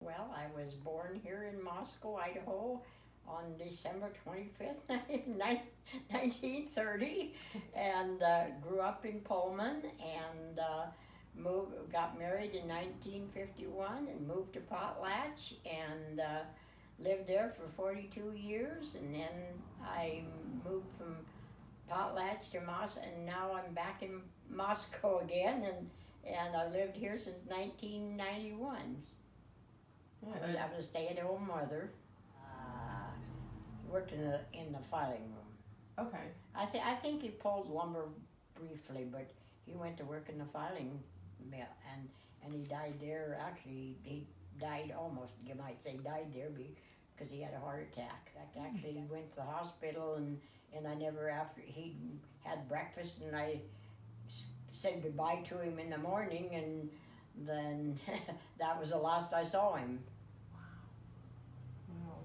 Well, I was born here in Moscow, Idaho, on December 25th, 1930, and grew up in Pullman, and got married in 1951, and moved to Potlatch, and lived there for 42 years, and then I moved from Potlatch to Moscow, and now I'm back in Moscow again, and I've lived here since 1991. I was a stay-at-home mother. Worked in the filing room. Okay. I think he pulled lumber briefly, but he went to work in the filing mill, and he died there. Actually, he died almost, you might say, died there because he had a heart attack. Actually, he went to the hospital, and I never, after he had breakfast, and I said goodbye to him in the morning, and then that was the last I saw him. Wow.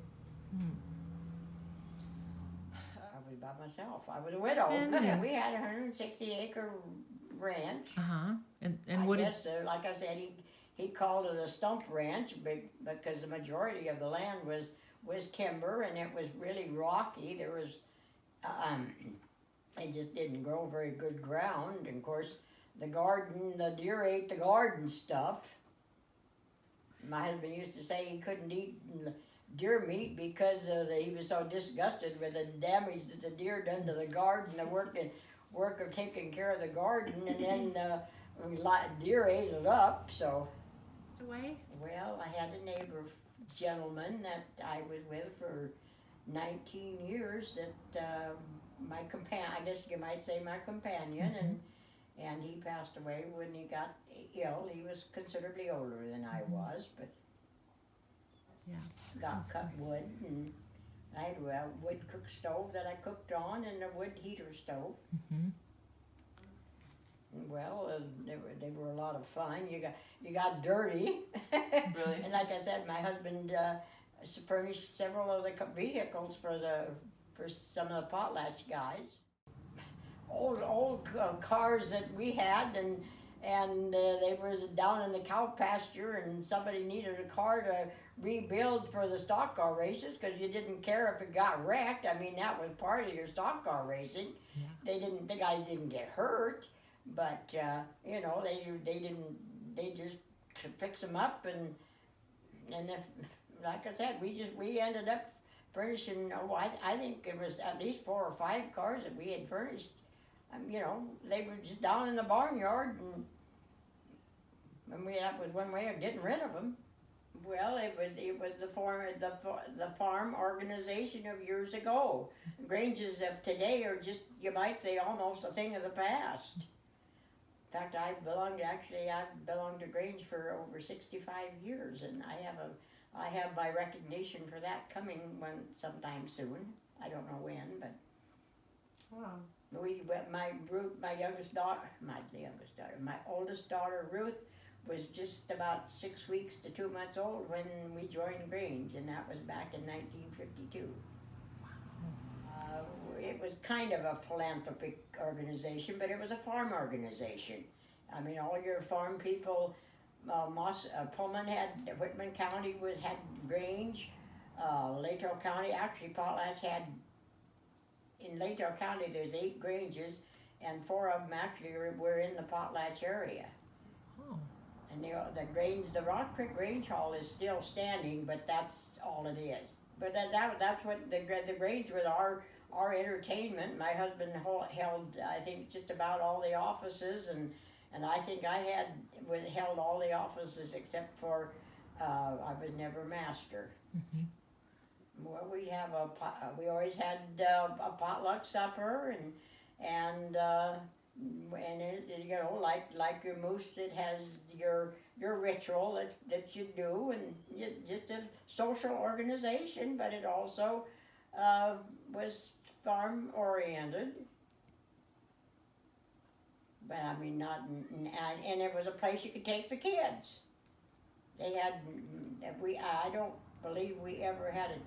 I was by myself. I was a widow. We had a 160-acre ranch. And what guess, like I said, he called it a stump ranch, because the majority of the land was timber, and it was really rocky. There was, it just didn't grow very good ground. And of course, the deer ate the garden stuff. My husband used to say he couldn't eat deer meat because he was so disgusted with the damage that the deer done to the garden, the work of taking care of the garden, and then deer ate it up. So, well, I had a neighbor gentleman that I was with for 19 years, that my companion, I guess you might say my companion, and he passed away when he got ill. He was considerably older than I was, but got cut wood, and I had a wood cook stove that I cooked on, and a wood heater stove. Well, they were a lot of fun. You got dirty. Really? And like I said, my husband furnished several of the vehicles for some of the Potlatch guys. Old cars that we had, and they was down in the cow pasture, and somebody needed a car to rebuild for the stock car races, because you didn't care if it got wrecked. I mean, that was part of your stock car racing. The guys didn't get hurt, but they just fix them up, and if, like I said, we ended up furnishing. I think it was at least 4 or 5 cars that we had furnished. They were just down in the barnyard, and that was one way of getting rid of them. Well, it was the farm organization of years ago. Granges of today are just, you might say, almost a thing of the past. In fact, I've belonged to Grange for over 65 years, and I have my recognition for that coming sometime soon. I don't know when, but. Wow. My oldest daughter Ruth was just about 6 weeks to 2 months old when we joined Grange, and that was back in 1952. It was kind of a philanthropic organization, but it was a farm organization. I mean, all your farm people, Pullman Whitman County had Grange, Latrobe County, actually Potlatch had. In Latrobe County, there's 8 Granges, and 4 of them actually were in the Potlatch area. And the Rock Creek Grange Hall is still standing, but that's all it is. But that's what the Grange was our entertainment. My husband held, I think, just about all the offices, and I think I held all the offices except for I was never master. Well, we always had a potluck supper, and like your moose, it has your ritual that you do, and just a social organization, but it also was farm oriented. But I mean, and it was a place you could take the kids. I don't believe we ever had a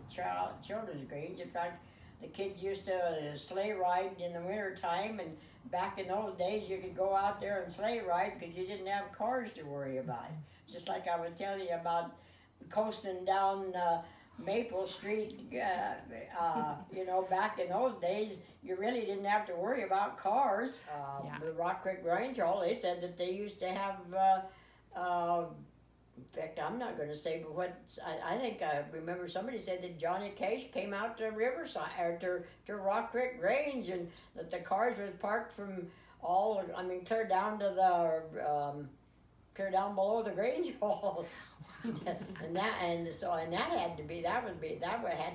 children's Grange. In fact, the kids used to sleigh ride in the winter time, and back in those days you could go out there and sleigh ride because you didn't have cars to worry about. Just like I was telling you about coasting down Maple Street, you know, back in those days, you really didn't have to worry about cars. Yeah. The Rock Creek Grange Hall, they said that they used to have, in fact, I'm not going to say, but I think I remember somebody said that Johnny Cash came out to Riverside, or to Rock Creek Grange, and that the cars was parked from clear down to clear down below the Grange Hall. and that had to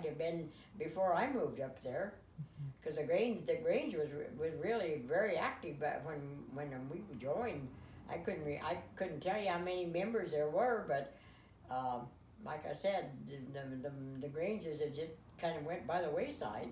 have been before I moved up there, because the Grange was really very active back when we joined. I couldn't tell you how many members there were, but like I said, the Granges had just kind of went by the wayside.